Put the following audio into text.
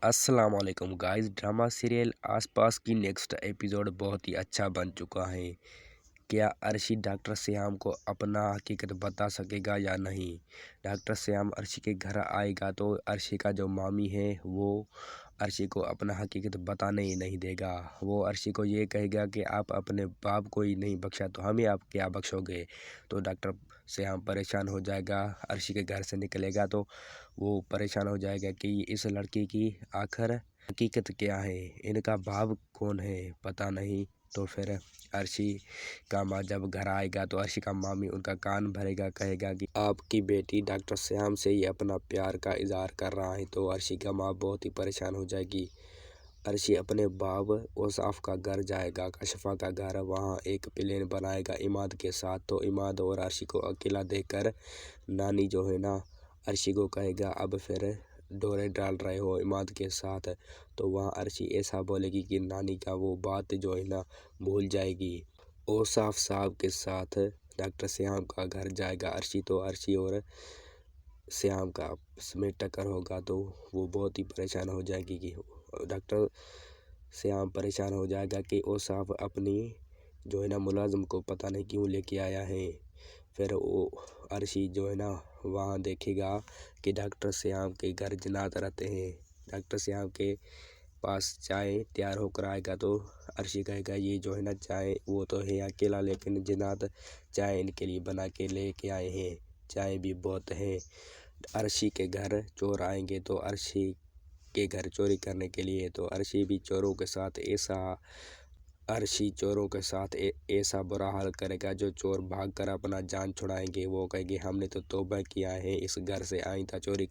अस्सलाम वालेकुम guys. Drama serial आसपास की नेक्स्ट एपिसोड बहुत ही अच्छा बन चुका है। क्या अर्शी डॉक्टर श्याम को अपना हकीकत बता सकेगा या नहीं? डॉक्टर श्याम अर्शी के घर आएगा तो अर्शी का जो मामी है वो अर्शी को अपना हकीकत बताने ही नहीं देगा। वो अर्शी को ये कहेगा कि आप अपने बाप को ही नहीं बख्शा तो हमें आप क्या बख्शोगे। तो डॉक्टर श्याम परेशान हो जाएगा। अर्शी के घर से निकलेगा तो वो परेशान हो जाएगा कि इस लड़की की आखिर हकीकत क्या है, इनका बाप कौन है पता नहीं। तो फिर अर्शी का माँ जब घर आएगा तो अर्शी का मामी उनका कान भरेगा, कहेगा कि आपकी बेटी डॉक्टर श्याम से ही अपना प्यार का इजहार कर रहा है। तो अर्शी का माँ बहुत ही परेशान हो जाएगी। अर्शी अपने बाप औसाफ का घर जाएगा, कशफा का घर। वहाँ एक प्लेन बनाएगा इमाद के साथ। तो इमाद और अर्शी को अकेला देखकर नानी जो है ना अर्शी को कहेगा अब फिर डोरे डाल रहे हो इमाद के साथ। तो वहाँ अर्शी ऐसा बोलेगी कि नानी का वो बात जो है ना भूल जाएगी। औसाफ साहब के साथ डॉक्टर श्याम का घर जाएगा अर्शी। तो अर्शी और श्याम का आपस में टक्कर होगा तो वो बहुत ही परेशान हो जाएगी कि डॉक्टर श्याम परेशान हो जाएगा कि औसाफ अपनी जो है ना मुलाजिम को पता नहीं क्यों लेके आया है। फिर वो अर्शी जो है ना वहाँ देखेगा कि डॉक्टर श्याम के घर जिन्नात रहते हैं। डॉक्टर श्याम के पास चाय तैयार होकर आएगा तो अर्शी कहेगा ये जो है ना चाय वो तो है अकेला, लेकिन जिन्नात चाय इनके लिए बना के लेके आए हैं, चाय भी बहुत है। अर्शी के घर चोर आएंगे तो अर्शी के घर चोरी करने के लिए। तो अर्शी भी चोरों के साथ ऐसा बुरा हाल करेगा जो चोर भागकर अपना जान छुड़ाएंगे। वो कहेंगे हमने तो तौबा किया है, इस घर से आइंदा चोरी